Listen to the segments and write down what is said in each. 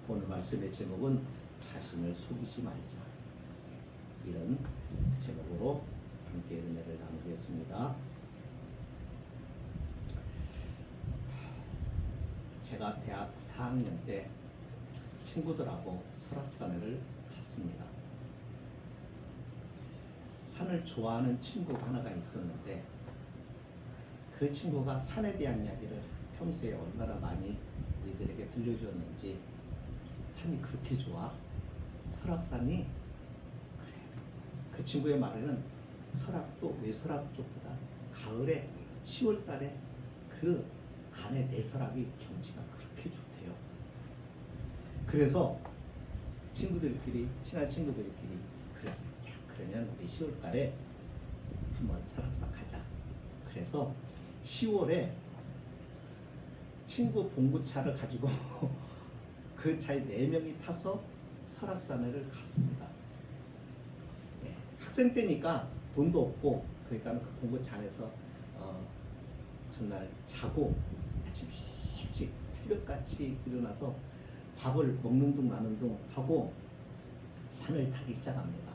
오늘 말씀의 제목은 자신을 속이지 말자. 이런 제목으로 함께 은혜를 나누겠습니다. 제가 대학 4학년 때 친구들하고 설악산을 갔습니다. 산을 좋아하는 친구가 하나가 있었는데 그 친구가 산에 대한 이야기를 평소에 얼마나 많이 우리들에게 들려주었는지, 산이 그렇게 좋아? 설악산이? 그래. 그 친구의 말에는 설악도 외설악 쪽보다 가을에 10월 달에 그 안에 내설악이 경치가 그렇게 좋대요. 그래서 친한 친구들끼리 그래서 야, 그러면 우리 10월 달에 한번 설악산 가자. 그래서 10월에 친구 봉구차를 가지고 그 차에 4명이 타서 설악산을 갔습니다. 예, 학생 때니까 돈도 없고, 그러니까 그 봉구차 안에서 전날 자고 아침 일찍 새벽같이 일어나서 밥을 먹는 둥 마는 둥 하고 산을 타기 시작합니다.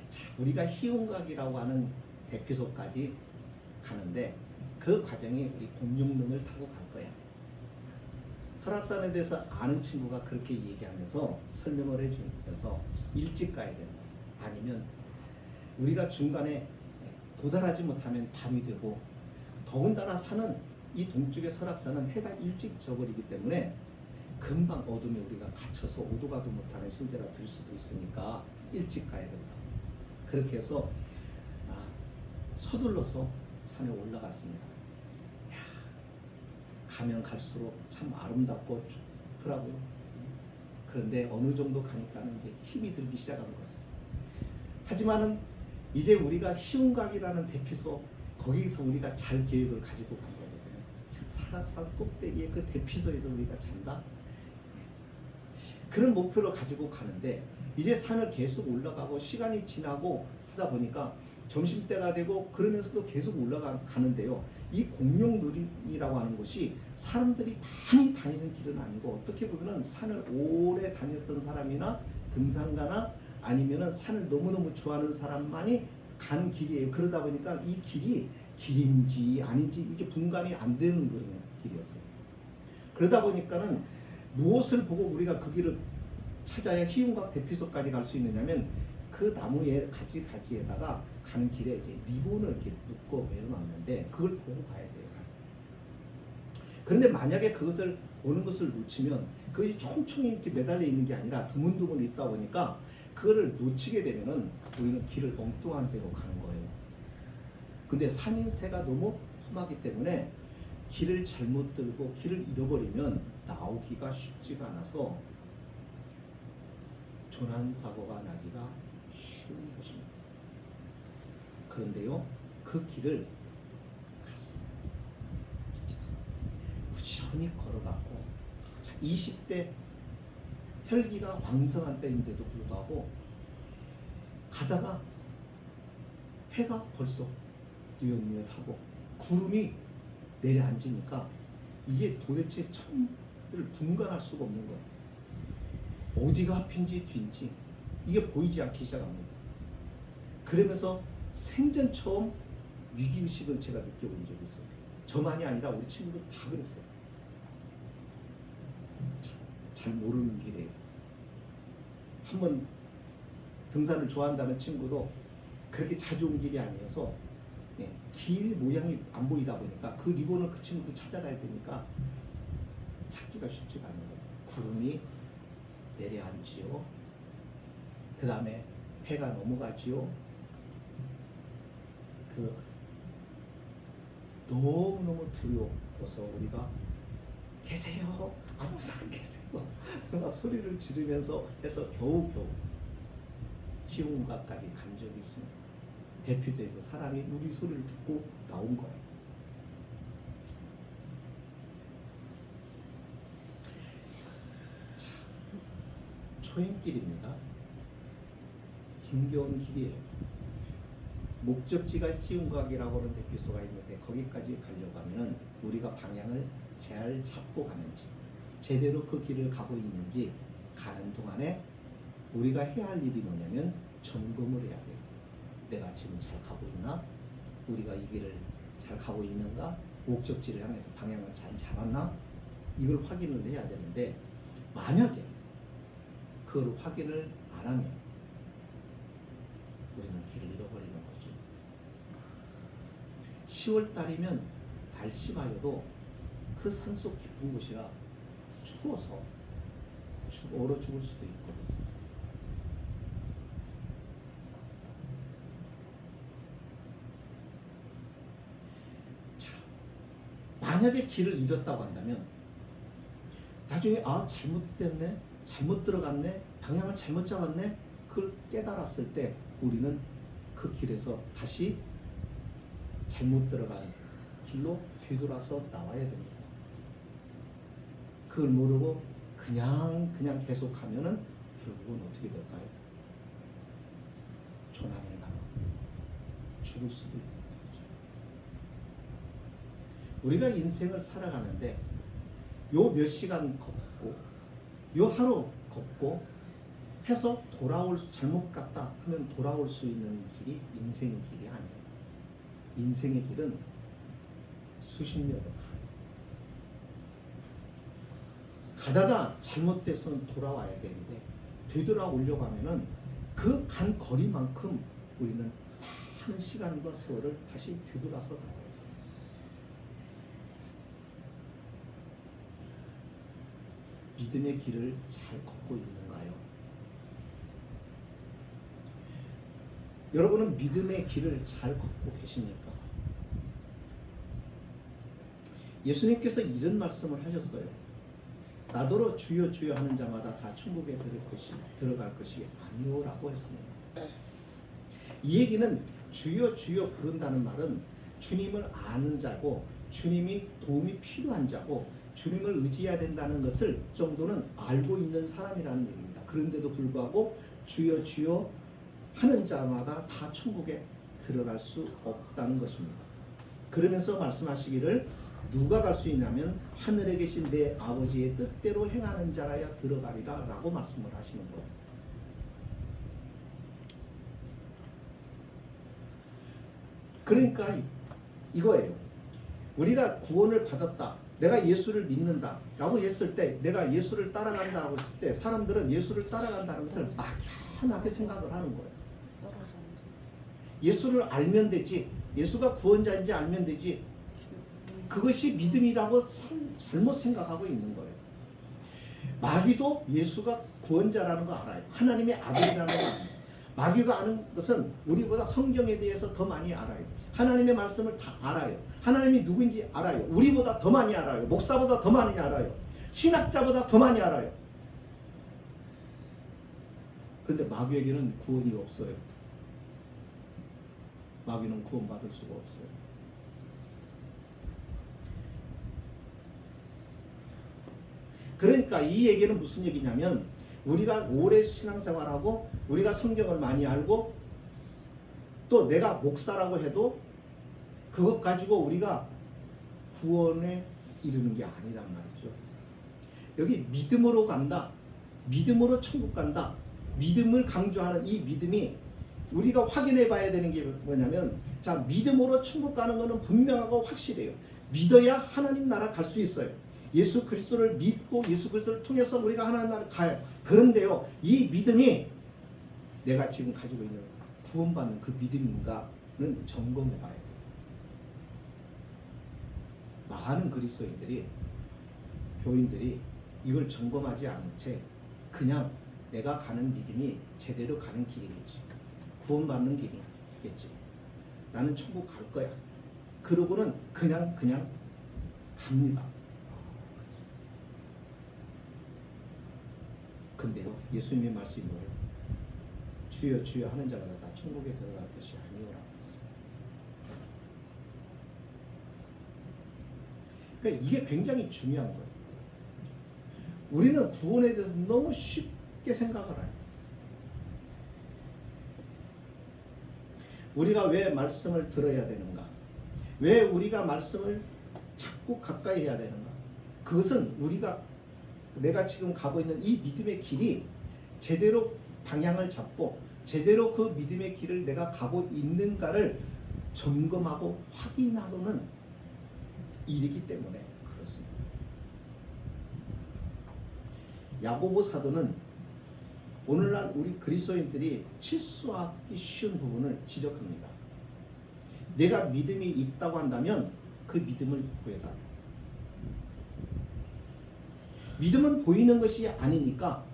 자, 우리가 희운각이라고 하는 대피소까지 가는데 그 과정이 우리 공룡릉을 타고 갈 거야. 설악산에 대해서 아는 친구가 그렇게 얘기하면서 설명을 해주면서 일찍 가야 된다. 아니면 우리가 중간에 도달하지 못하면 밤이 되고, 더군다나 산은 이 동쪽의 설악산은 해가 일찍 져버리기 때문에 금방 어둠에 우리가 갇혀서 오도 가도 못하는 신세가 될 수도 있으니까 일찍 가야 된다. 그렇게 해서 서둘러서 산에 올라갔습니다. 야, 가면 갈수록 참 아름답고 좋더라고요. 그런데 어느 정도 가니까는 이제 힘이 들기 시작한 거예요. 하지만은 이제 우리가 희운각이라는 대피소, 거기서 우리가 잘 계획을 가지고 간 거거든요. 설악산 꼭대기에 그 대피소에서 우리가 잔다. 그런 목표를 가지고 가는데 이제 산을 계속 올라가고 시간이 지나고 하다 보니까 점심때가 되고 그러면서도 계속 올라가는데요. 이 공룡누림이라고 하는 곳이 사람들이 많이 다니는 길은 아니고, 어떻게 보면은 산을 오래 다녔던 사람이나 등산가나 아니면은 산을 너무너무 좋아하는 사람만이 간 길이에요. 그러다 보니까 이 길이 길인지 아닌지 이게 분간이 안 되는 그런 길이었어요. 그러다 보니까는 무엇을 보고 우리가 그 길을 찾아야 희운각 대피소까지 갈 수 있느냐면, 그 나무에 가지에다가 가는 길에 이렇게 리본을 이렇게 묶어 매어놨는데 그걸 보고 가야 돼요. 그런데 만약에 그것을 보는 것을 놓치면 그것이 총총히 이렇게 매달려 있는 게 아니라 두문두문 있다 보니까 그거를 놓치게 되면은 우리는 길을 엉뚱한 데로 가는 거예요. 근데 산인새가 너무 험하기 때문에 길을 잘못 들고 길을 잃어버리면 나오기가 쉽지가 않아서 조난사고가 나기가 쉬운 것입니다. 그런데요, 그 길을 갔습니다. 부지런히 걸어갔고, 20대 혈기가 왕성한 때인데도 불구하고 가다가 해가 벌써 뉘엿뉘엿하고 구름이 내려앉으니까 이게 도대체 천을 분간할 수가 없는 거예요. 어디가 앞인지 뒤인지 이게 보이지 않기 시작합니다. 그러면서 생전 처음 위기의식을 제가 느껴본 적이 있어요. 저만이 아니라 우리 친구들 다 그랬어요. 잘 모르는 길에 한번 등산을 좋아한다는 친구도 그렇게 자주 온 길이 아니어서 길 모양이 안 보이다 보니까 그 리본을 그 친구도 찾아가야 되니까 찾기가 쉽지가 않은 거예요. 구름이 내려앉지요. 그 다음에 해가 넘어가지요. 너무너무 두려워서 우리가 계세요? 아무 사람 계세요? 막 소리를 지르면서 해서 겨우겨우 희운각까지 간 적이 있습니다. 대피소에서 사람이 우리 소리를 듣고 나온 거예요. 자, 초행길입니다. 힘겨운 길이에요. 목적지가 희운각이라고 하는 대피소가 있는데 거기까지 가려고 하면 우리가 방향을 잘 잡고 가는지, 제대로 그 길을 가고 있는지 가는 동안에 우리가 해야 할 일이 뭐냐면 점검을 해야 돼요. 내가 지금 잘 가고 있나? 우리가 이 길을 잘 가고 있는가? 목적지를 향해서 방향을 잘 잡았나? 이걸 확인을 해야 되는데 만약에 그걸 확인을 안 하면 우리는 길을 잃어버리는 거죠. 10월 달이면 날씨가 여도 그 산속 깊은 곳이라 추워서 얼어 죽을 수도 있거든요. 자, 만약에 길을 잃었다고 한다면 나중에 잘못됐네, 잘못 들어갔네, 방향을 잘못 잡았네, 그걸 깨달았을 때 우리는 그 길에서 다시 잘못 들어간 길로 뒤돌아서 나와야 됩니다. 그걸 모르고 그냥 계속하면은 결국은 어떻게 될까요? 조난을 당하고 죽을 수도 있는 거죠. 우리가 인생을 살아가는데 요 몇 시간 걷고 요 하루 걷고 해서 잘못 갔다 하면 돌아올 수 있는 길이 인생의 길이 아니에요. 인생의 길은 수십 년을 가다가 잘못돼서 돌아와야 되는데 되돌아오려고 하면은 그 간 거리만큼 우리는 많은 시간과 세월을 다시 되돌아서 나와야 돼요. 믿음의 길을 잘 걷고 있는가요? 여러분은 믿음의 길을 잘 걷고 계십니까? 예수님께서 이런 말씀을 하셨어요. 나더러 주여 주여 하는 자마다 다 천국에 들어갈 것이 아니오라고 했습니다. 이 얘기는 주여 주여 부른다는 말은 주님을 아는 자고 주님이 도움이 필요한 자고 주님을 의지해야 된다는 것을 정도는 알고 있는 사람이라는 얘기입니다. 그런데도 불구하고 주여 주여 하는 자마다 다 천국에 들어갈 수 없다는 것입니다. 그러면서 말씀하시기를 누가 갈 수 있냐면 하늘에 계신 내 아버지의 뜻대로 행하는 자라야 들어가리라 라고 말씀을 하시는 거예요. 그러니까 이거예요. 우리가 구원을 받았다, 내가 예수를 믿는다 라고 했을 때, 내가 예수를 따라간다고 했을 때 사람들은 예수를 따라간다는 것을 막연하게 생각을 하는 거예요. 예수를 알면 되지, 예수가 구원자인지 알면 되지, 그것이 믿음이라고 잘못 생각하고 있는 거예요. 마귀도 예수가 구원자라는 거 알아요. 하나님의 아들이라는 거 알아요. 마귀가 아는 것은 우리보다 성경에 대해서 더 많이 알아요. 하나님의 말씀을 다 알아요. 하나님이 누구인지 알아요. 우리보다 더 많이 알아요. 목사보다 더 많이 알아요. 신학자보다 더 많이 알아요. 그런데 마귀에게는 구원이 없어요. 마귀는 구원받을 수가 없어요. 그러니까 이 얘기는 무슨 얘기냐면, 우리가 오래 신앙생활하고 우리가 성경을 많이 알고 또 내가 목사라고 해도 그것 가지고 우리가 구원에 이르는 게 아니란 말이죠. 여기 믿음으로 간다, 믿음으로 천국 간다, 믿음을 강조하는 이 믿음이 우리가 확인해 봐야 되는 게 뭐냐면, 자, 믿음으로 천국 가는 것은 분명하고 확실해요. 믿어야 하나님 나라 갈 수 있어요. 예수 그리스도를 믿고 예수 그리스도를 통해서 우리가 하나님 나라 가요. 그런데요, 이 믿음이 내가 지금 가지고 있는 구원받는 그 믿음인가는 점검해 봐야 돼요. 많은 그리스도인들이, 교인들이 이걸 점검하지 않은 채 그냥 내가 가는 믿음이 제대로 가는 길이겠지, 구원받는 길이겠지, 나는 천국 갈 거야, 그러고는 그냥 갑니다. 근데요, 예수님의 말씀이 뭐예요? 주여 주여 하는 자마다 다 천국에 들어갈 것이 아니오라고 했어요. 그러니까 이게 굉장히 중요한 거예요. 우리는 구원에 대해서 너무 쉽게 생각을 해요. 우리가 왜 말씀을 들어야 되는가? 왜 우리가 말씀을 자꾸 가까이 해야 되는가? 그것은 우리가 내가 지금 가고 있는 이 믿음의 길이 제대로 방향을 잡고 제대로 그 믿음의 길을 내가 가고 있는가를 점검하고 확인하는 일이기 때문에 그렇습니다. 야고보 사도는 오늘날 우리 그리스도인들이 실수하기 쉬운 부분을 지적합니다. 내가 믿음이 있다고 한다면 그 믿음을 보여달라. 믿음은 보이는 것이 아니니까,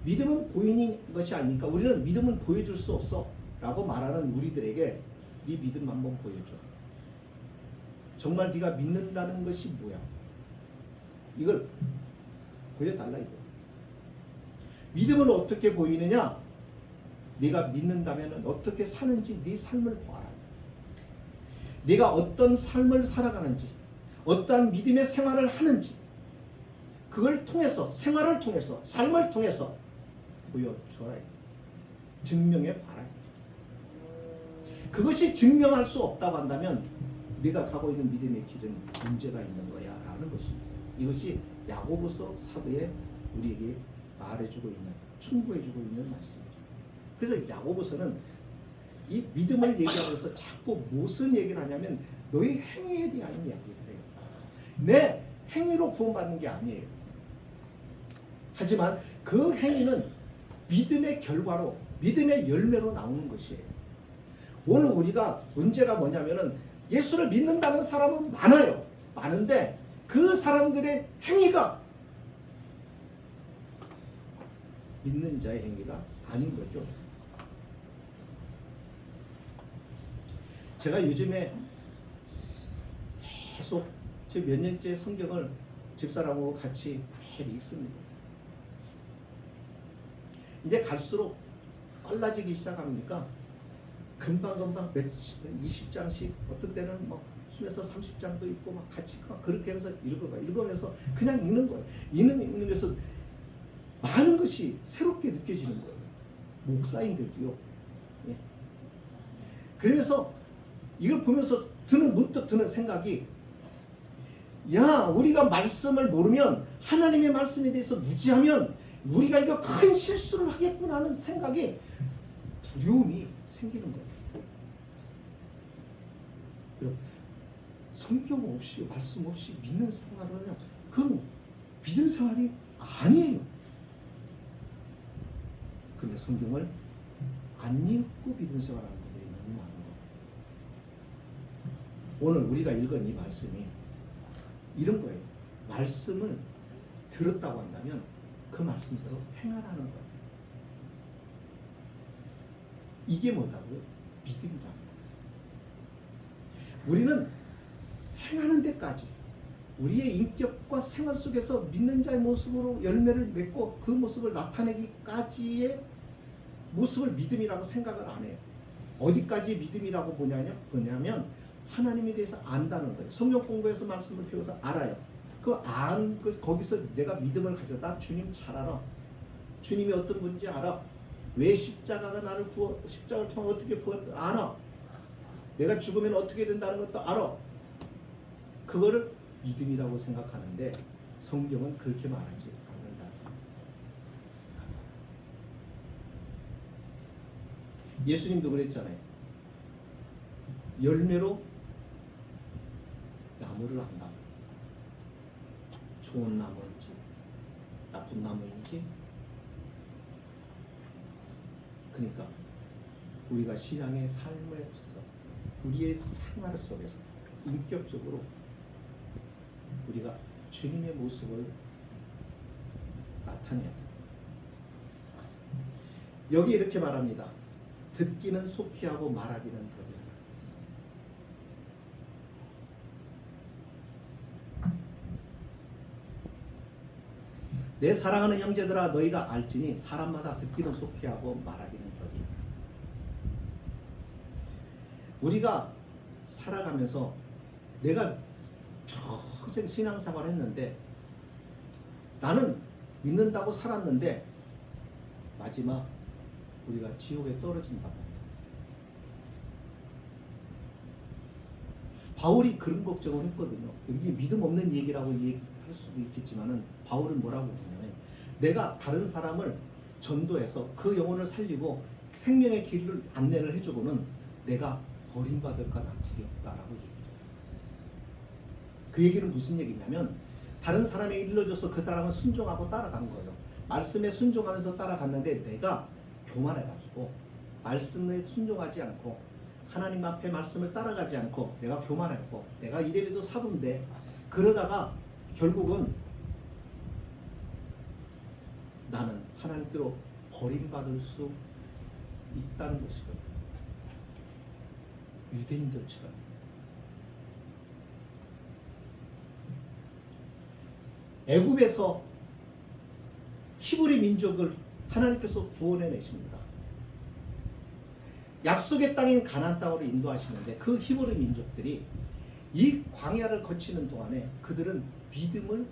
믿음은 보이는 것이 아니니까 우리는 믿음을 보여줄 수 없어 라고 말하는 우리들에게 네 믿음 한번 보여줘. 정말 네가 믿는다는 것이 뭐야? 이걸 보여달라 이거. 믿음은 어떻게 보이느냐? 네가 믿는다면 어떻게 사는지 네 삶을 봐라. 네가 어떤 삶을 살아가는지, 어떠한 믿음의 생활을 하는지, 그걸 통해서, 생활을 통해서, 삶을 통해서 보여줘라. 증명해 봐라. 그것이 증명할 수 없다고 한다면 네가 가고 있는 믿음의 길은 문제가 있는 거야 라는 것입니다. 이것이 야고보서 사도에 우리에게 말해주고 있는, 충고해주고 있는 말씀이죠. 그래서 야고보서는 이 믿음을 얘기하면서 자꾸 무슨 얘기를 하냐면 너의 행위에 대한 이야기를 해요. 내 행위로 구원받는 게 아니에요. 하지만 그 행위는 믿음의 결과로, 믿음의 열매로 나오는 것이에요. 오늘 우리가 문제가 뭐냐면은 예수를 믿는다는 사람은 많아요. 많은데 그 사람들의 행위가 믿는 자의 행위가 아닌 거죠. 제가 요즘에 계속 제 몇 년째 성경을 집사람하고 같이 매일 읽습니다. 이제 갈수록 빨라지기 시작합니까? 금방금방 20장씩, 어떤 때는 뭐 10에서 30장도 있고 막 같이 그렇게 해서 읽으면서 그냥 읽는 거예요. 읽으면서 많은 것이 새롭게 느껴지는 거예요. 목사인데도요. 예. 그러면서 이걸 보면서 문득 드는 생각이, 야, 우리가 말씀을 모르면, 하나님의 말씀에 대해서 무지하면 우리가 이거 큰 실수를 하겠구나 하는 생각에 두려움이 생기는 거예요. 성경 없이, 말씀 없이 믿는 생활은 그건 믿음 생활이 아니에요. 근데 성경을 안 읽고 믿음 생활하는 분들이 너무 많은 거예요. 오늘 우리가 읽은 이 말씀이 이런 거예요. 말씀을 들었다고 한다면 그 말씀대로 행하라는 거예요. 이게 뭐다고요? 믿음이다. 우리는 행하는 데까지, 우리의 인격과 생활 속에서 믿는 자의 모습으로 열매를 맺고 그 모습을 나타내기까지의 모습을 믿음이라고 생각을 안 해요. 어디까지 믿음이라고 보냐면 하나님에 대해서 안다는 거예요. 성경 공부해서 말씀을 배워서 알아요. 거기서 내가 믿음을 가져. 나 주님 잘 알아. 주님이 어떤 분인지 알아. 왜 십자가가 나를 십자가를 통해 어떻게 알아. 내가 죽으면 어떻게 된다는 것도 알아. 그거를 믿음이라고 생각하는데 성경은 그렇게 말하지 않는다. 예수님도 그랬잖아요. 열매로 나무를 안다. 좋은 나무인지 나쁜 나무인지. 그러니까 우리가 신앙의 삶에 있어서 우리의 생활 속에서 인격적으로 우리가 주님의 모습을 나타내야 돼. 여기 이렇게 말합니다. 듣기는 속히 하고 말하기는 더디하다. 내 사랑하는 형제들아, 너희가 알지니 사람마다 듣기는 속히 하고 말하기는 더디하다. 우리가 살아가면서 내가 평생 신앙생활 했는데, 나는 믿는다고 살았는데 마지막 우리가 지옥에 떨어진다고 합니다. 바울이 그런 걱정을 했거든요. 이게 믿음 없는 얘기라고 할 수도 있겠지만은 바울은 뭐라고 했냐면 내가 다른 사람을 전도해서 그 영혼을 살리고 생명의 길을 안내를 해주고는 내가 버림받을까 난 두렵다라고 얘기해요. 그 얘기는 무슨 얘기냐면 다른 사람에게 일러줘서 그 사람은 순종하고 따라간 거예요. 말씀에 순종하면서 따라갔는데 내가 교만해가지고 말씀에 순종하지 않고 하나님 앞에 말씀을 따라가지 않고 내가 교만했고 내가 이래봬도 사도인데 그러다가 결국은 나는 하나님께로 버림받을 수 있다는 것이거든. 유대인들처럼. 애굽에서 히브리 민족을 하나님께서 구원해 내십니다. 약속의 땅인 가나안 땅으로 인도하시는데 그 히브리 민족들이 이 광야를 거치는 동안에 그들은 믿음을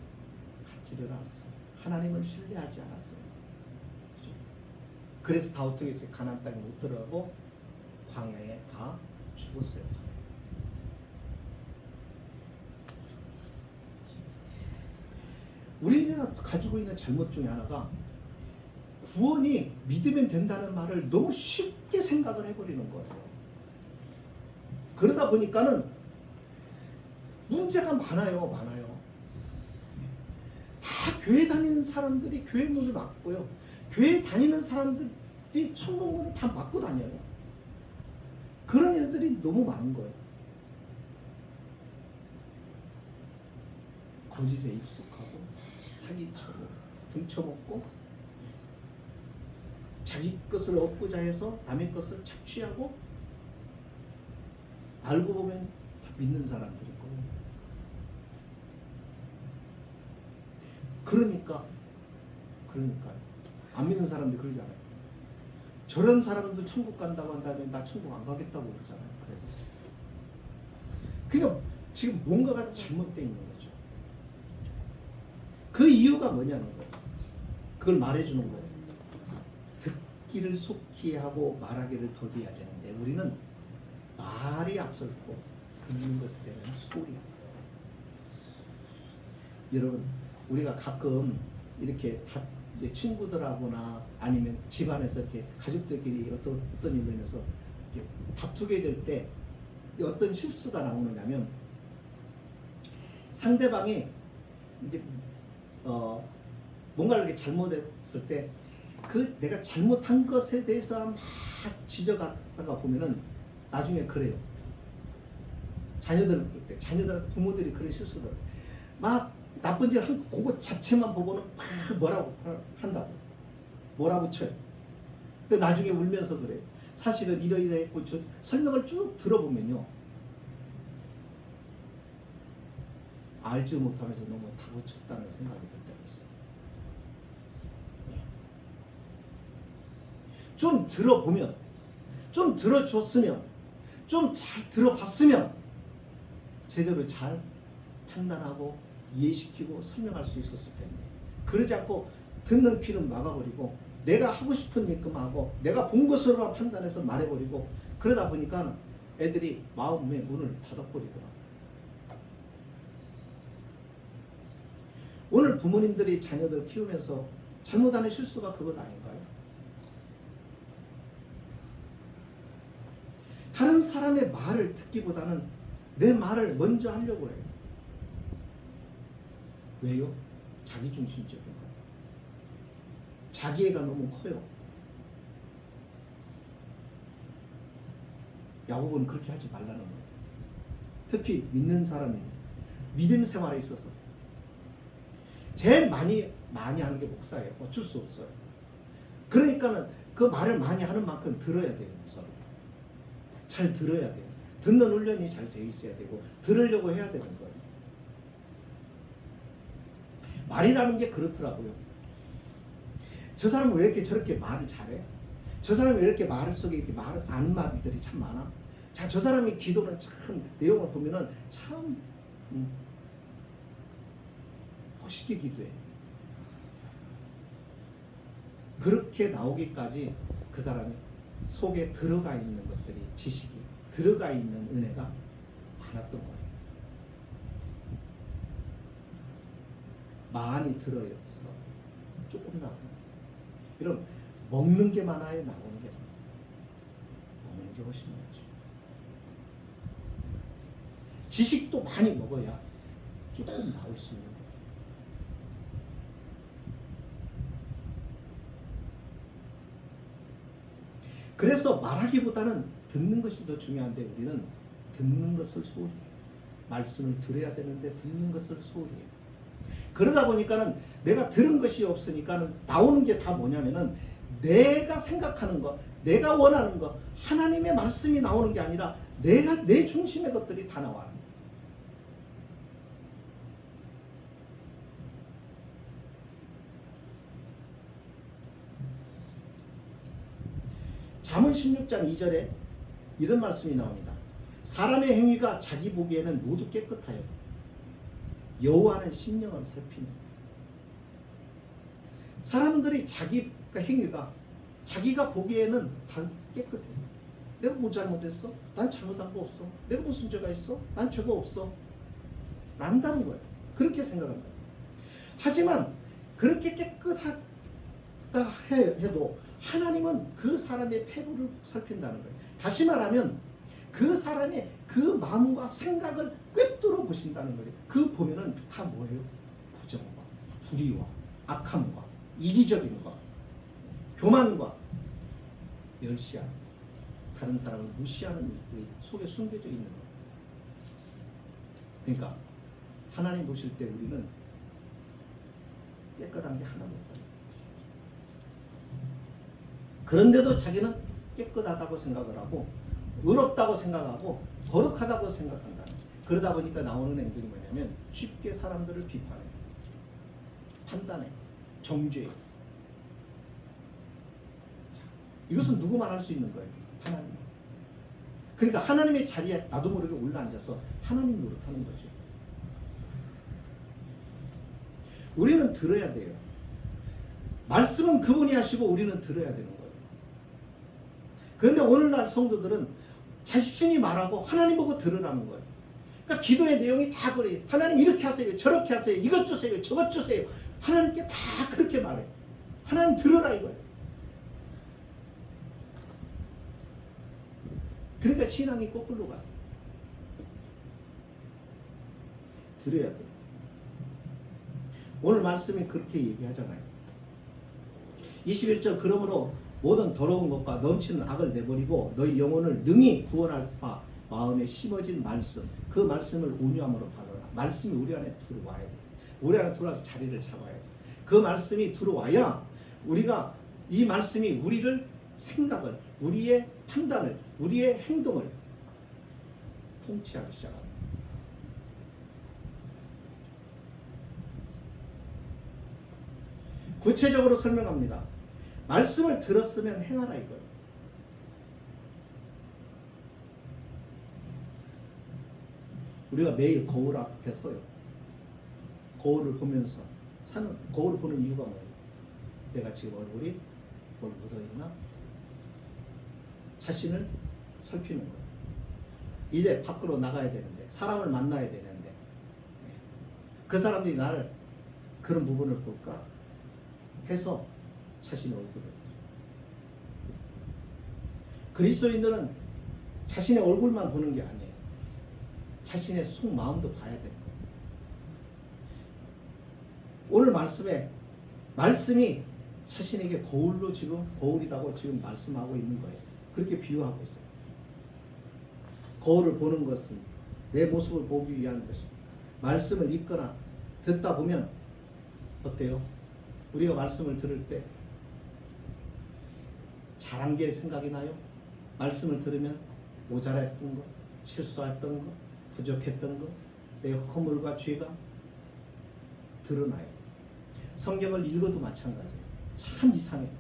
갖지를 않았어요. 하나님을 신뢰하지 않았어요. 그렇죠? 그래서 다 어떻게 했어요? 가나안 땅에 못 들어가고 광야에 다 죽었어요. 우리가 가지고 있는 잘못 중에 하나가 구원이 믿으면 된다는 말을 너무 쉽게 생각을 해버리는 거예요. 그러다 보니까는 문제가 많아요. 다 교회 다니는 사람들이 교회 문을 막고요. 교회 다니는 사람들이 천국 문을 다 막고 다녀요. 그런 일들이 너무 많은 거예요. 거짓에 익숙하고 사기치고 등쳐먹고 자기 것을 얻고자 해서 남의 것을 착취하고 알고 보면 다 믿는 사람들일 거예요. 그러니까요. 안 믿는 사람들 그러잖아요. 저런 사람도 천국 간다고 한다면 나 천국 안 가겠다고 그러잖아요. 그러니까 지금 뭔가가 잘못되어 있는 거죠. 그 이유가 뭐냐는 거예요. 그걸 말해주는 거예요. 듣기를 속히 하고 말하기를 더디해야 되는데 우리는 말이 앞설고 듣는 것에 대한 소리야. 여러분 우리가 가끔 이렇게 친구들하고나 아니면 집안에서 이렇게 가족들끼리 어떤 일로 인해서 이렇게 다투게 될 때 어떤 실수가 나오느냐면 상대방이 이제 뭔가를 이렇게 잘못했을 때 그 내가 잘못한 것에 대해서 막 지적하다가 보면은 나중에 그래요. 자녀들 부모들이 그런 실수를 막 나쁜 짓 한 그거 자체만 보고는 막 뭐라고 한다고 몰아붙여요. 근데 나중에 울면서 그래요. 사실은 이러이러했고 저 설명을 쭉 들어보면요 알지 못하면서 너무 다그쳤다는 생각이 들 때가 있어요. 좀 들어보면, 좀 들어줬으면, 좀 잘 들어봤으면 제대로 잘 판단하고 이해시키고 설명할 수 있었을 텐데 그러지 않고 듣는 귀는 막아버리고 내가 하고 싶은 일만 하고 내가 본 것으로만 판단해서 말해버리고 그러다 보니까 애들이 마음의 문을 닫아버리더라고요. 오늘 부모님들이 자녀들 키우면서 잘못하는 실수가 그것 아닌가요? 다른 사람의 말을 듣기보다는 내 말을 먼저 하려고 해요. 왜요? 자기중심적인 거예요. 자기애가 너무 커요. 야곱은 그렇게 하지 말라는 거예요. 특히 믿는 사람이 믿음 생활에 있어서 제일 많이 하는 게 목사예요. 어쩔 수 없어요. 그러니까는 그 말을 많이 하는 만큼 들어야 돼요. 목사로. 잘 들어야 돼요. 듣는 훈련이 잘 돼 있어야 되고 들으려고 해야 되는 거예요. 말이라는 게 그렇더라고요. 저 사람은 왜 이렇게 저렇게 말을 잘해? 저 사람은 왜 이렇게 말 속에 이렇게 아는 말들이 참 많아? 자, 저 사람의 기도는 참 내용을 보면은 참 멋있게 기도해. 그렇게 나오기까지 그 사람이 속에 들어가 있는 것들이 지식이 들어가 있는 은혜가 많았던 거예요. 많이 들어서 조금 나오는 거예요. 여러분 먹는 게 많아요, 나오는 게 많아요? 먹는 게 훨씬 많죠. 지식도 많이 먹어야 조금 나올 수 있는 거예요. 그래서 말하기보다는 듣는 것이 더 중요한데 우리는 듣는 것을 소홀히 해요. 말씀을 들어야 되는데 듣는 것을 소홀히 해요. 그러다 보니까는 내가 들은 것이 없으니까는 나오는 게 다 뭐냐면은 내가 생각하는 것, 내가 원하는 것, 하나님의 말씀이 나오는 게 아니라 내 중심의 것들이 다 나와요. 잠언 16장 2절에 이런 말씀이 나옵니다. 사람의 행위가 자기 보기에는 모두 깨끗하여 여호와는 심령을 살피는. 사람들이 자기 행위가 자기가 보기에는 다 깨끗해요. 내가 뭐 잘못했어? 난 잘못한 거 없어. 내가 무슨 죄가 있어? 난 죄가 없어. 란다는 거예요. 그렇게 생각한다. 하지만 그렇게 깨끗하다 해도 하나님은 그 사람의 패부를 살핀다는 거예요. 다시 말하면 그 사람의 그 마음과 생각을 꿰뚫어 보신다는 거예요. 그 보면은 다 뭐예요? 부정과 불의와 악함과 이기적인 것, 교만과 멸시함, 다른 사람을 무시하는 일이 속에 숨겨져 있는 것. 그러니까 하나님 보실 때 우리는 깨끗한 게 하나도 없다. 그런데도 자기는 깨끗하다고 생각을 하고 의롭다고 생각하고 거룩하다고 생각한다. 그러다 보니까 나오는 행동이 뭐냐면 쉽게 사람들을 비판해, 판단해, 정죄해. 이것은 누구만 할 수 있는 거예요? 하나님. 그러니까 하나님의 자리에 나도 모르게 올라앉아서 하나님 노릇하는 거죠. 우리는 들어야 돼요. 말씀은 그분이 하시고 우리는 들어야 되는 거예요. 그런데 오늘날 성도들은 자신이 말하고 하나님 보고 들으라는 거예요. 그러니까 기도의 내용이 다 그래요. 하나님 이렇게 하세요. 저렇게 하세요. 이것 주세요. 저것 주세요. 하나님께 다 그렇게 말해요. 하나님 들으라 이거예요. 그러니까 신앙이 거꾸로 가요. 들어야 돼요. 오늘 말씀이 그렇게 얘기하잖아요. 21절 그러므로 모든 더러운 것과 넘치는 악을 내버리고 너희 영혼을 능히 구원할 바 마음에 심어진 말씀, 그 말씀을 온유함으로 받아라. 말씀이 우리 안에 들어와야 돼. 우리 안에 들어와서 자리를 잡아야 돼. 그 말씀이 들어와야 우리가 이 말씀이 우리를 생각을, 우리의 판단을, 우리의 행동을 통치하기 시작합니다. 구체적으로 설명합니다. 말씀을 들었으면 행하라 이거예요. 우리가 매일 거울 앞에 서요. 거울을 보면서 사는, 거울을 보는 이유가 뭐예요? 내가 지금 얼굴이 뭘 묻어있나? 자신을 살피는 거예요. 이제 밖으로 나가야 되는데, 사람을 만나야 되는데, 그 사람들이 나를 그런 부분을 볼까 해서 자신의 얼굴을. 그리스도인들은 자신의 얼굴만 보는 게 아니에요. 자신의 속마음도 봐야 돼요. 오늘 말씀이 자신에게 거울로 지금, 거울이라고 지금 말씀하고 있는 거예요. 그렇게 비유하고 있어요. 거울을 보는 것은 내 모습을 보기 위한 것입니다. 말씀을 읽거나 듣다 보면 어때요? 우리가 말씀을 들을 때 잘한 게 생각이 나요? 말씀을 들으면 모자랐던 거, 실수했던 거, 부족했던 거, 내 허물과 죄가 드러나요. 성경을 읽어도 마찬가지예요. 참 이상해요.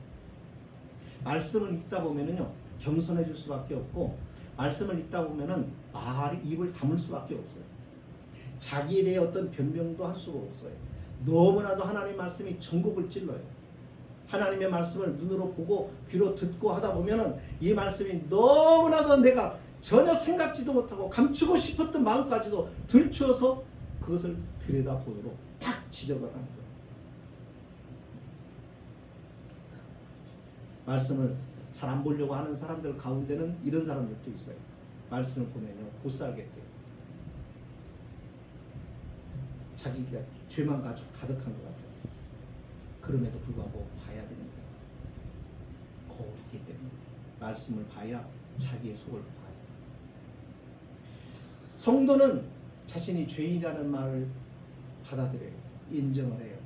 말씀을 읽다 보면은요, 겸손해질 수밖에 없고, 말씀을 읽다 보면은 입을 다물 수밖에 없어요. 자기에 대해 어떤 변명도 할 수가 없어요. 너무나도 하나님 말씀이 전곡을 찔러요. 하나님의 말씀을 눈으로 보고 귀로 듣고 하다 보면은 이 말씀이 너무나도 내가 전혀 생각지도 못하고 감추고 싶었던 마음까지도 들추어서 그것을 들여다보도록 딱 지적을 하는 거예요. 말씀을 잘 안 보려고 하는 사람들 가운데는 이런 사람들도 있어요. 말씀을 보면요 못 살게 돼요. 자기가 죄만 가득한 것 같아요. 그럼에도 불구하고 봐야 됩니다. 거울이기 때문에 말씀을 봐야 자기의 속을 봐요. 성도는 자신이 죄인이라는 말을 받아들여요. 인정을 해요.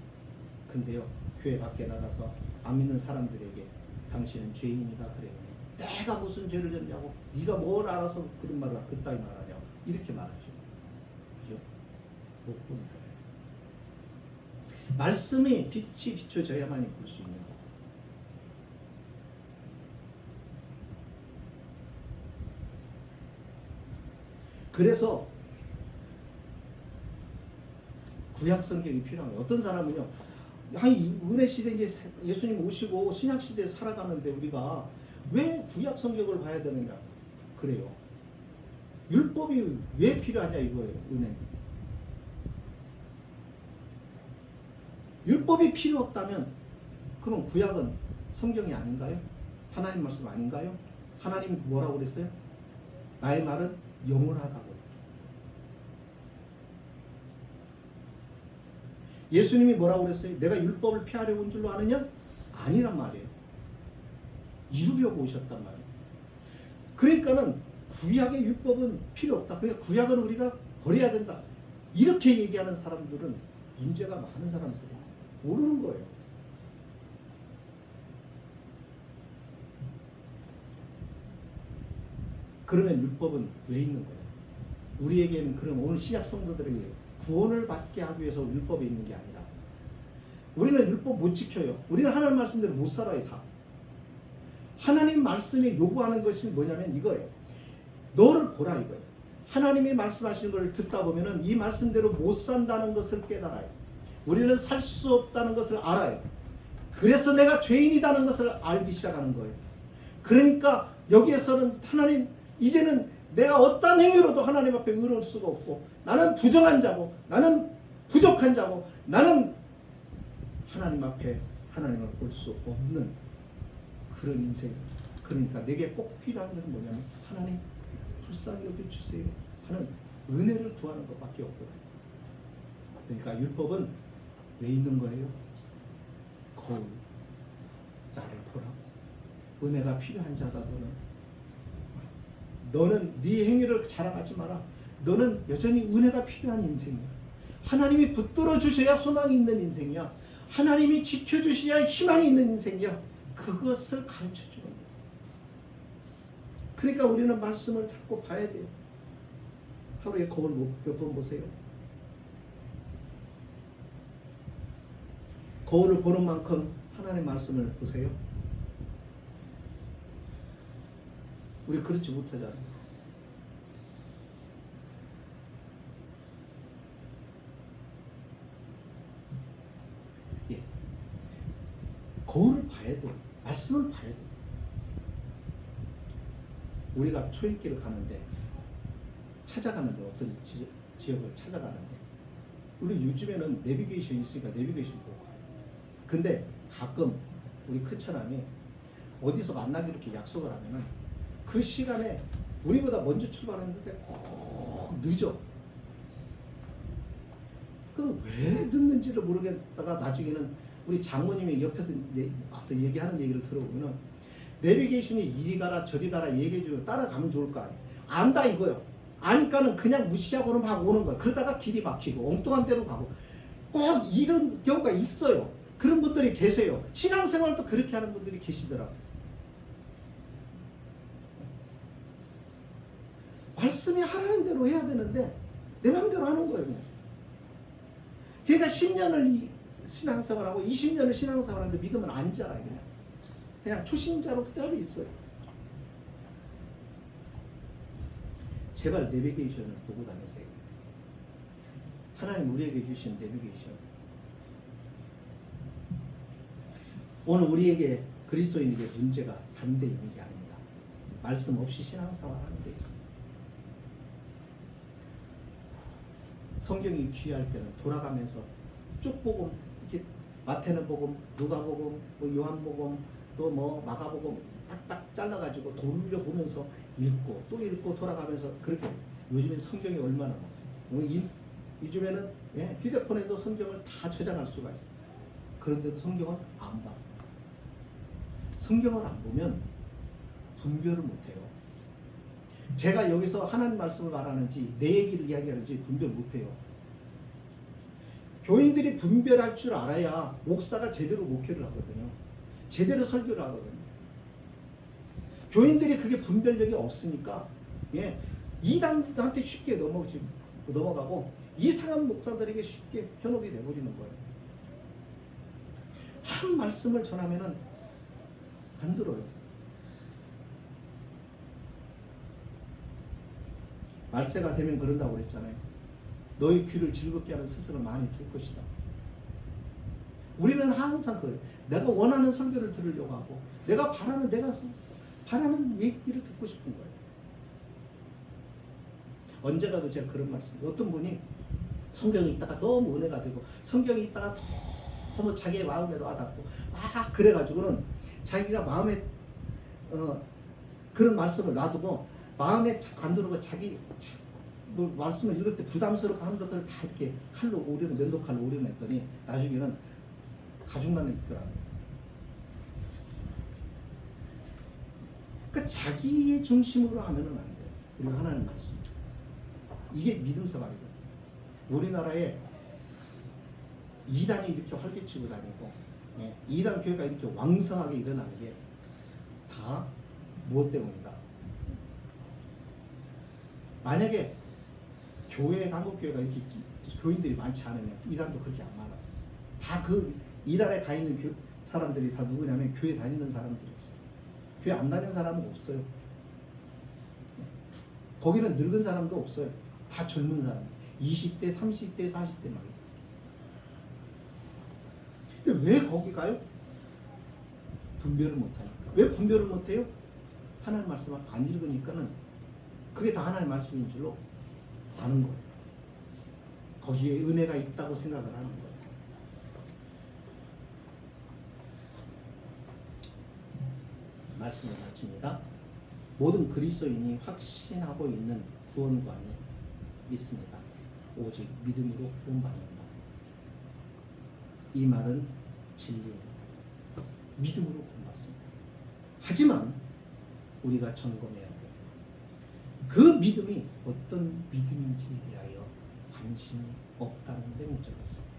근데요 교회 밖에 나가서 안 믿는 사람들에게 당신은 죄인이다 그래요. 내가 무슨 죄를 졌냐고, 네가 뭘 알아서 그런 말을 그따위 말하냐고 이렇게 말하죠. 그죠? 못 보는 거예요. 말씀이 빛이 비춰져야만이 볼 수 있는 거예요. 그래서 구약 성경이 필요한 거예요. 어떤 사람은요, 아니 은혜 시대 이제 예수님 오시고 신약 시대에 살아가는데 우리가 왜 구약 성경을 봐야 되느냐 그래요. 율법이 왜 필요하냐 이거예요. 은혜. 율법이 필요 없다면 그럼 구약은 성경이 아닌가요? 하나님 말씀 아닌가요? 하나님 뭐라고 그랬어요? 나의 말은 영원하다고. 예수님이 뭐라고 그랬어요? 내가 율법을 폐하려고 온 줄로 아느냐? 아니란 말이에요. 이루려고 오셨단 말이에요. 그러니까는 구약의 율법은 필요 없다. 그러니까 구약은 우리가 버려야 된다. 이렇게 얘기하는 사람들은 문제가 많은 사람들이에요. 모르는 거예요. 그러면 율법은 왜 있는 거예요? 우리에게는 그럼 오늘 신약 성도들에게 구원을 받게 하기 위해서 율법이 있는 게 아니라 우리는 율법 못 지켜요. 우리는 하나님 말씀대로 못 살아요. 다. 하나님 말씀이 요구하는 것이 뭐냐면 이거예요. 너를 보라 이거예요. 하나님이 말씀하시는 걸 듣다 보면은 이 말씀대로 못 산다는 것을 깨달아요. 우리는 살 수 없다는 것을 알아요. 그래서 내가 죄인이라는 것을 알기 시작하는 거예요. 그러니까 여기에서는 하나님 이제는 내가 어떤 행위로도 하나님 앞에 의로울 수가 없고 나는 부정한 자고 나는 부족한 자고 나는 하나님 앞에 하나님을 볼 수 없는 그런 인생. 그러니까 내게 꼭 필요한 것은 뭐냐면 하나님 불쌍히 여겨주세요 하는 은혜를 구하는 것밖에 없거든요. 그러니까 율법은 왜 있는 거예요? 거울, 나를 보라. 은혜가 필요한 자다 너는 네 행위를 자랑하지 마라. 너는 여전히 은혜가 필요한 인생이야. 하나님이 붙들어 주셔야 소망이 있는 인생이야. 하나님이 지켜주셔야 희망이 있는 인생이야. 그것을 가르쳐 주는 거야. 그러니까 우리는 말씀을 자꾸 봐야 돼요. 하루에 거울 몇 번 보세요. 거울을 보는 만큼 하나님의 말씀을 보세요. 우리 그렇지 못하잖아요. 예. 거울을 봐야 돼요. 말씀을 봐야 돼요. 우리가 초입길을 가는데 찾아가는데 어떤 지역을 찾아가는데 우리 요즘에는 내비게이션이 있으니까 내비게이션 보고 가요. 근데 가끔 우리 큰처남이 어디서 만나기로 이렇게 약속을 하면은 그 시간에 우리보다 먼저 출발했는데 늦어. 그 왜 늦는지를 모르겠다가 나중에는 우리 장모님이 옆에서 와서 얘기하는 얘기를 들어보면은 내비게이션이 이리 가라 저리 가라 얘기해주면 따라가면 좋을 거 아니에요. 안다 이거요. 아니까는 그냥 무시하고는 막 오는 거야. 그러다가 길이 막히고 엉뚱한 데로 가고 꼭 이런 경우가 있어요. 그런 분들이 계세요. 신앙생활도 그렇게 하는 분들이 계시더라고요. 말씀이 하라는 대로 해야 되는데 내 마음대로 하는 거예요. 그러니까 10년을 신앙생활하고 20년을 신앙생활하는데 믿으면 안 자라요. 그냥 초신자로 그대로 있어요. 제발 내비게이션을 보고 다니세요. 하나님 우리에게 주신 내비게이션. 오늘 우리에게 그리스도인에게 문제가 다른 데 있는 게 아닙니다. 말씀 없이 신앙생활 하는 데 있습니다. 성경이 귀할 때는 돌아가면서 쭉 복음 이렇게 마태는 복음, 누가복음, 요한복음, 또 뭐 마가복음 딱딱 잘라가지고 돌려보면서 읽고 또 읽고 돌아가면서 그렇게. 요즘에 성경이 얼마나 요즘에는 휴대폰에도 성경을 다 저장할 수가 있어요. 그런데도 성경을 안 봐. 성경을 안 보면 분별을 못해요. 제가 여기서 하나님 말씀을 말하는지 내 얘기를 이야기하는지 분별 못해요. 교인들이 분별할 줄 알아야 목사가 제대로 목회를 하거든요. 제대로 설교를 하거든요. 교인들이 그게 분별력이 없으니까 이단한테 쉽게 넘어가고 이상한 목사들에게 쉽게 현혹이 되어버리는 거예요. 참 말씀을 전하면은 안 들어요. 말세가 되면 그런다고 그랬잖아요. 너희 귀를 즐겁게 하는 스승을 많이 둘 것이다. 우리는 항상 그래요. 내가 원하는 설교를 들으려고 하고 내가 바라는 얘기를 듣고 싶은 거예요. 언제 가도 제가 그런 말씀. 어떤 분이 성경이 있다가 너무 은혜가 되고 성경이 있다가 너무 자기의 마음에도 와닿고 막 그래가지고는 자기가 마음에 그런 말씀을 놔두고 마음에 안 들어오고 자기 말씀을 읽을 때 부담스럽고 하는 것들을 다 이렇게 칼로 오려는 면도칼로 오려는 했더니 나중에는 가죽만 있더라고요. 그러니까 자기의 중심으로 하면은 안 돼요. 우리가 하나님 말씀. 이게 믿음 생활이거든요. 우리나라에 이단이 이렇게 활개치고 다니고 이단 교회가 이렇게 왕성하게 일어나는 게 다 무엇 때문인가? 만약에 한국 교회가 이렇게 교인들이 많지 않으면 이단도 그렇게 안 많았어요. 다 그 이단에 가 있는 사람들이 다 누구냐면 교회 다니는 사람들이었어요. 교회 안 다니는 사람은 없어요. 거기는 늙은 사람도 없어요. 다 젊은 사람. 20대, 30대, 40대 막. 근데 왜 거기 가요? 분별을 못하니까. 왜 분별을 못해요? 하나님 말씀을 안 읽으니까는 그게 다 하나님 말씀인 줄로 아는 거예요. 거기에 은혜가 있다고 생각을 하는 거예요. 말씀을 마칩니다. 모든 그리스도인이 확신하고 있는 구원관이 있습니다. 오직 믿음으로 구원받는다. 이 말은 진리입니다. 믿음으로 구원받습니다. 하지만 우리가 점검해야 돼요. 그 믿음이 어떤 믿음인지에 대하여 관심이 없다는 데 문제가 있습니다.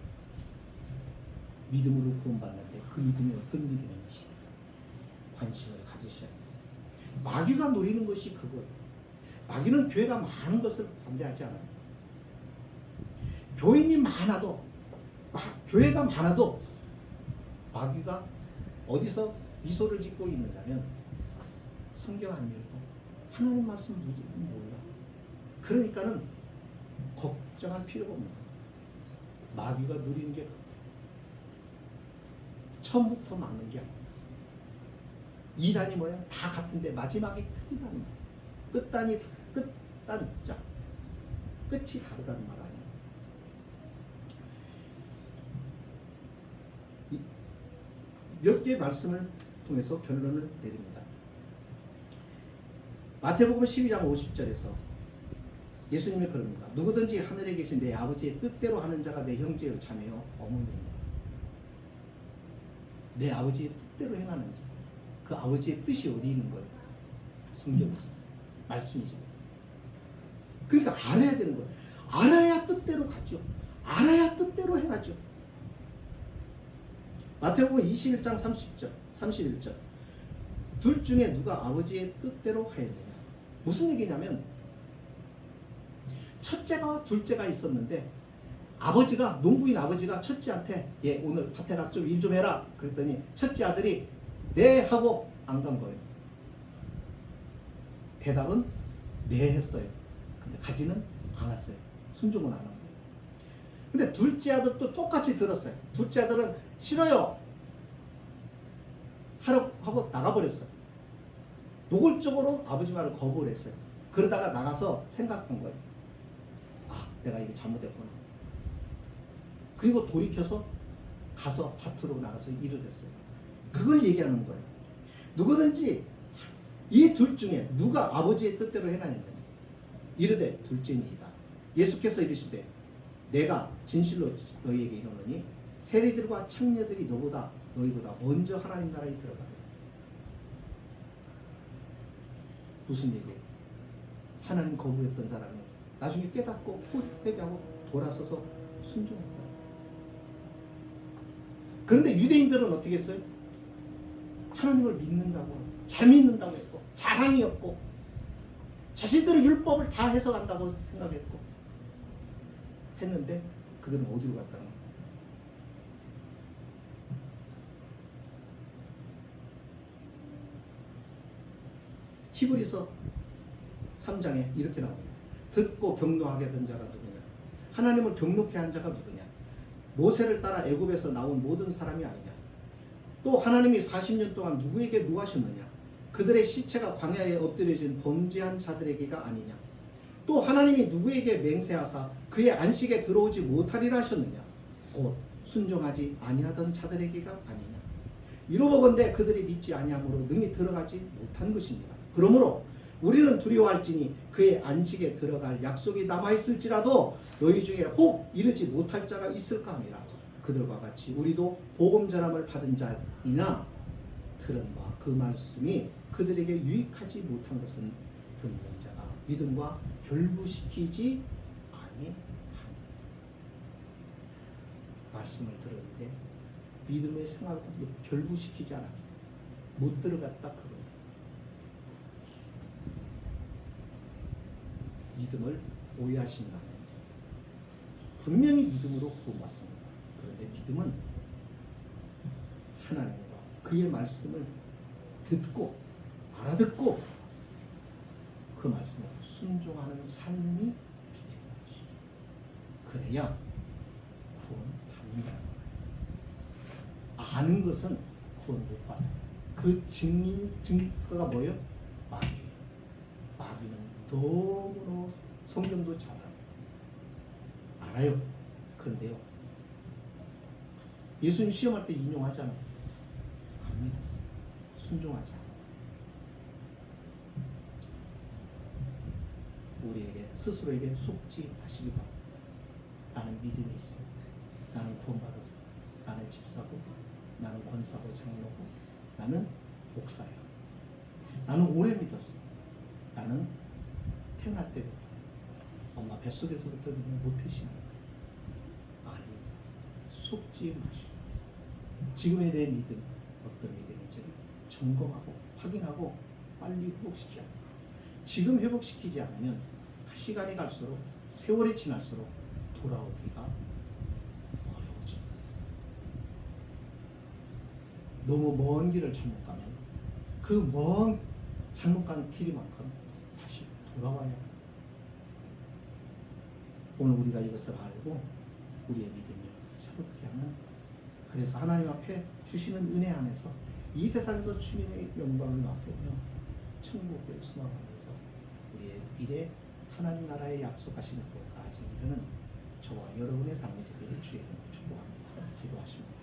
믿음으로 구원받는데 그 믿음이 어떤 믿음인지 관심을 가지셔야 합니다. 마귀가 노리는 것이 그거예요. 마귀는 교회가 많은 것을 반대하지 않아요. 교인이 많아도 교회가 많아도 마귀가 어디서 미소를 짓고 있느냐면 성경 안 읽고 하나님 말씀 몰라. 그러니까는 걱정할 필요가 없는 거예요. 마귀가 누리는 게 처음부터 막는 게 아니에요. 이단이 뭐야? 다 같은데 마지막이 틀리다는 말. 끝단자. 끝이 다르다는 말 아니에요. 몇 개의 말씀을 통해서 결론을 내립니다. 마태복음 12장 50절에서 예수님이 그럽니다. 누구든지 하늘에 계신 내 아버지의 뜻대로 하는 자가 내 형제요 자매요 어머니입니다. 내 아버지의 뜻대로 행하는 자. 그 아버지의 뜻이 어디 있는 거예요? 성경 말씀이죠. 그러니까 알아야 되는 거예요. 알아야 뜻대로 가죠. 알아야 뜻대로 행하죠. 마태복음 21장 31절. 둘 중에 누가 아버지의 뜻대로 하였느냐. 무슨 얘기냐면 첫째가 둘째가 있었는데 농부인 아버지가 첫째한테 오늘 밭에 가서 좀 일 좀 해라 그랬더니 첫째 아들이 네 하고 안 간 거예요. 대답은 네 했어요. 근데 가지는 않았어요. 순종은 안 한 거예요. 근데 둘째 아들도 똑같이 들었어요. 둘째 아들은 싫어요 하고 나가버렸어요. 노골적으로 아버지 말을 거부를 했어요. 그러다가 나가서 생각한 거예요. 내가 이게 잘못했구나. 그리고 돌이켜서 가서 밭으로 나가서 일을 했어요. 그걸 얘기하는 거예요. 누구든지 이 둘 중에 누가 아버지의 뜻대로 행하느냐 이르되 둘째니이다. 예수께서 이르시되 내가 진실로 너희에게 이르노니 세리들과 창녀들이 너희보다 먼저 하나님 나라에 들어가리라. 무슨 얘기예요? 하나님 거부했던 사람이 나중에 깨닫고 회개하고 돌아서서 순종한다. 그런데 유대인들은 어떻게 했어요? 하나님을 믿는다고, 잘 믿는다고 했고, 자랑이었고, 자신들의 율법을 다 해석한다고 생각했고, 했는데 그들은 어디로 갔다는 거예요? 히브리서 3장에 이렇게 나옵니다. 듣고 경노하게 된 자가 누구냐? 하나님을 경노케 한 자가 누구냐? 모세를 따라 애굽에서 나온 모든 사람이 아니냐? 또 하나님이 40년 동안 누구에게 노하셨느냐? 그들의 시체가 광야에 엎드려진 범죄한 자들에게가 아니냐? 또 하나님이 누구에게 맹세하사 그의 안식에 들어오지 못하리라 하셨느냐? 곧 순종하지 아니하던 자들에게가 아니냐? 이로보건대 그들이 믿지 아니함으로 능히 들어가지 못한 것입니다. 그러므로 우리는 두려워할지니 그의 안식에 들어갈 약속이 남아있을지라도 너희 중에 혹 이르지 못할 자가 있을까 함이라. 그들과 같이 우리도 복음 전함을 받은 자이나 들은 바 그 말씀이 그들에게 유익하지 못한 것은 듣는 자가 믿음과 결부시키지 아니하니. 말씀을 들었는데 믿음의 생활과 결부시키지 않았어. 못 들어갔다 그거. 믿음을 오해하신다. 분명히 믿음으로 구원받습니다. 그런데 믿음은 하나님과 그의 말씀을 듣고 알아듣고 그 말씀에 순종하는 삶이 믿음인 것이죠. 그래야 구원받는다. 아는 것은 구원 못 받아요. 그 증거가 뭐예요? 마귀예요. 마귀는 너무너무 성경도 잘 알아요. 그런데요, 예수님 시험할 때 인용하잖아요. 안 믿었어요. 순종하지 않아요. 우리에게 스스로에게 속지 마시기 바랍니다. 나는 믿음이 있어. 나는 구원받았어. 나는 집사고, 나는 권사고, 장로고, 나는 목사야. 나는 오래 믿었어. 나는 태어날 때부터 엄마 뱃속에서부터 믿는 모태신앙. 아니, 속지 마시고 지금에 대해 믿음 어떤 믿음인지를 점검하고 확인하고 빨리 회복시켜야 합니다. 지금 회복시키지 않으면 시간이 갈수록 세월이 지날수록 돌아오기가 어려워집니다. 너무 먼 길을 잘못 가면 그 먼 잘못 간 길이만큼 다시 돌아와야 합니다. 오늘 우리가 이것을 알고 우리의 믿음을 새롭게 하는, 그래서 하나님 앞에 주시는 은혜 안에서 이 세상에서 주님의 영광을 맛보며 천국을 소망하면서 우리의 미래 하나님 나라의 약속하시는 것까지 이르는 저와 여러분의 삶이 되기를 주의 이름으로 축복합니다. 기도하십니다.